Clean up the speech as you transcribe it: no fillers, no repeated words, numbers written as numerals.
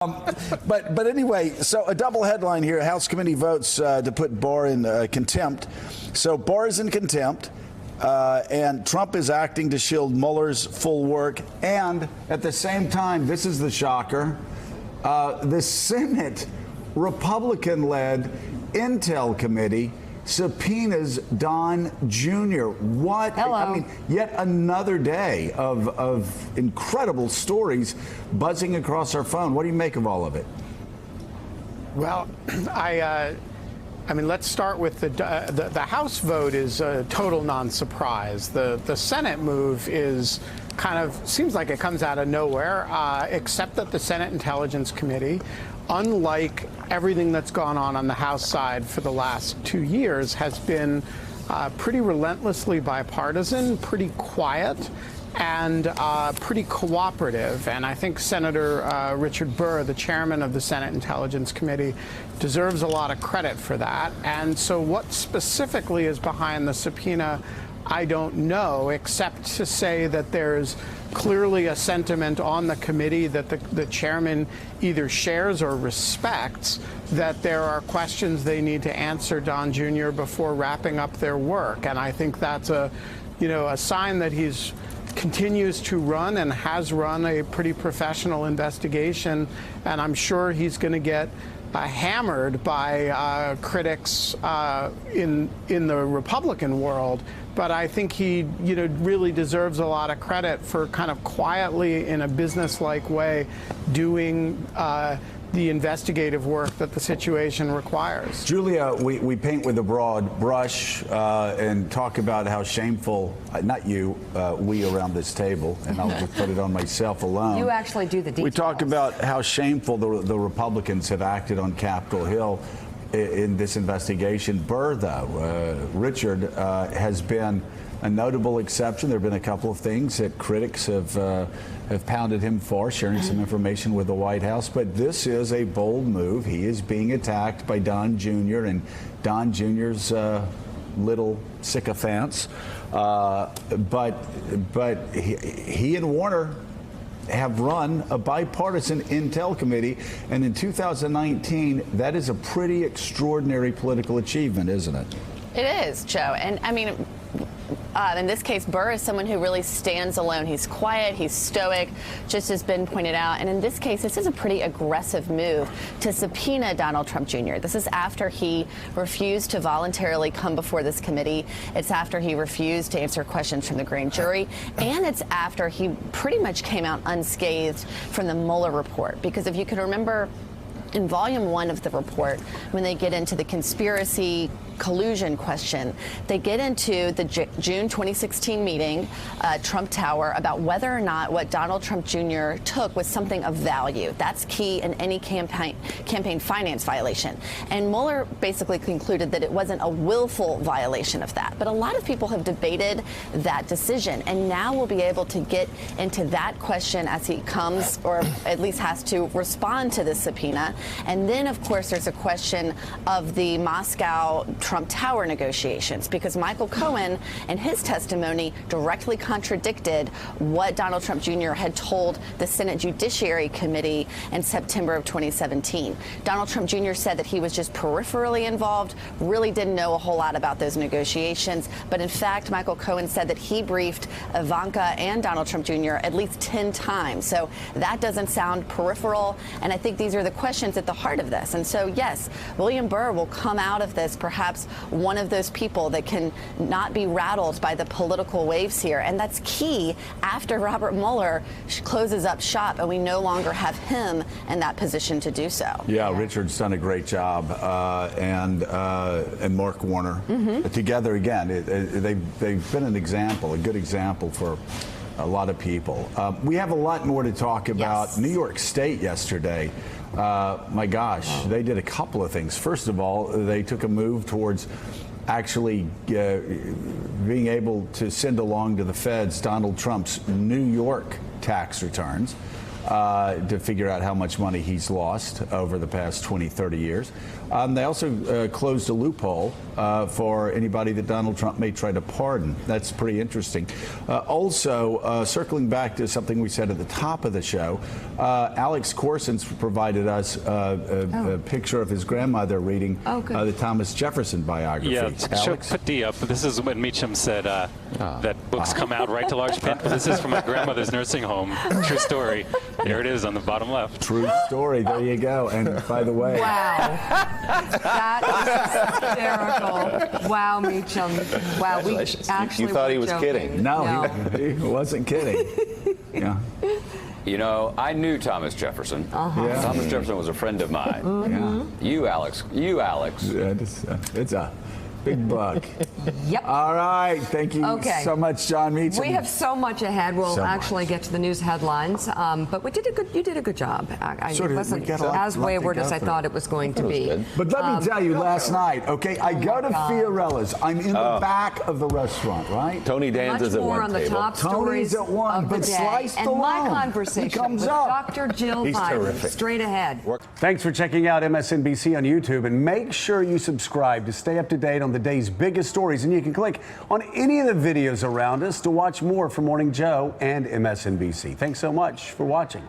But anyway, so a double headline here. House committee votes to put Barr in contempt. So Barr is in contempt, and Trump is acting to shield Mueller's full work. And at the same time, this is the shocker, the Senate Republican-led Intel Committee subpoenas Don Jr. What? Hello. I mean, yet another day of incredible stories buzzing across our phone. What do you make of all of it? Well, I mean, let's start with the House vote is a total non-surprise. The Senate move is kind of seems like it comes out of nowhere, except that the Senate Intelligence Committee, unlike everything that's gone on the House side for the last 2 years, has been pretty relentlessly bipartisan, pretty quiet, and pretty cooperative. And I think Senator Richard Burr, the chairman of the Senate Intelligence Committee, deserves a lot of credit for that. And so what specifically is behind the subpoena, I don't know, except to say that there's clearly a sentiment on the committee that the chairman either shares or respects, that there are questions they need to answer Don Jr. before wrapping up their work. And I think that's a sign that he's continues to run and has run a pretty professional investigation. And I'm sure he's going to get hammered by critics in the Republican world. But I think he, really deserves a lot of credit for kind of quietly, in a business-like way, doing the investigative work that the situation requires. Julia, we paint with a broad brush and talk about how shameful, not you, we around this table, and I'll just put it on myself alone. You actually do the details. We talk about how shameful the Republicans have acted on Capitol Hill in this investigation. Burr, though, Richard, has been a notable exception. There have been a couple of things that critics have pounded him for, sharing some information with the White House. But this is a bold move. He is being attacked by Don Jr. and Don Jr.'s little sycophants. But he and Warner have run a bipartisan Intel Committee, and in 2019, that is a pretty extraordinary political achievement, isn't it? It is, Joe. And I mean, in this case, Burr is someone who really stands alone. He's quiet, he's stoic, just has been pointed out. And in this case, this is a pretty aggressive move to subpoena Donald Trump Jr. This is after he refused to voluntarily come before this committee. It's after he refused to answer questions from the grand jury. And it's after he pretty much came out unscathed from the Mueller report. Because if you can remember, in volume 1 of the report, when they get into the conspiracy collusion question, they get into the June 2016 meeting, Trump Tower, about whether or not what Donald Trump Jr. took was something of value. That's key in any campaign finance violation. And Mueller basically concluded that it wasn't a willful violation of that. But a lot of people have debated that decision, and now we'll be able to get into that question as he comes, or at least has to respond to this subpoena. And then, of course, there's a question of the Moscow Trump Tower negotiations, because Michael Cohen in his testimony directly contradicted what Donald Trump Jr. had told the Senate Judiciary Committee in September of 2017. Donald Trump Jr. said that he was just peripherally involved, really didn't know a whole lot about those negotiations. But in fact, Michael Cohen said that he briefed Ivanka and Donald Trump Jr. at least 10 times. So that doesn't sound peripheral. And I think these are the questions at the heart of this. And so, yes, William Burr will come out of this perhaps one of those people that can not be rattled by the political waves here. And that's key after Robert Mueller closes up shop and we no longer have him in that position to do so. Yeah, Richard's done a great job, and Mark Warner. Together, again, they've been an example, a good example for a lot of people. We have a lot more to talk about. Yes. New York State yesterday, my gosh, they did a couple of things. First of all, they took a move towards actually being able to send along to the feds Donald Trump's New York tax returns. to figure out how much money he's lost over the past 20, 30 years. They also closed a loophole for anybody that Donald Trump may try to pardon. That's pretty interesting. Also, circling back to something we said at the top of the show, Alex Corson's provided us a picture of his grandmother reading the Thomas Jefferson biography. Yeah, Alex? put D up. This is when Meacham said that books come out right to large print. But this is from my grandmother's nursing home. True story. Here it is on the bottom left. True story. There you go. And by the way, Wow. That is hysterical. Wow, Meacham. Wow, we actually You thought he were was joking. kidding. no, he wasn't kidding. Yeah. You know, I knew Thomas Jefferson. Yeah. Thomas Jefferson was a friend of mine. Mm-hmm. Yeah. You, Alex. It's a big buck. Yep. All right. Thank you so much, John Meacham. We have so much ahead. We'll So actually much. get to the news headlines, but you did a good job. Sure did. It wasn't We got a lot as to wayward go as I through. thought it was going to be. good. But let me tell you, last night, okay, I go to God. Fiorella's. I'm in the back of the restaurant, right? Tony Much Danza's at more one on the table. top Tony's stories at one, of the but day. sliced And my alone. He conversation comes with up. Dr. Jill He's Biden, terrific. straight ahead. Thanks for checking out MSNBC on YouTube, and make sure you subscribe to stay up to date on the day's biggest stories. And you can click on any of the videos around us to watch more from Morning Joe and MSNBC. Thanks so much for watching.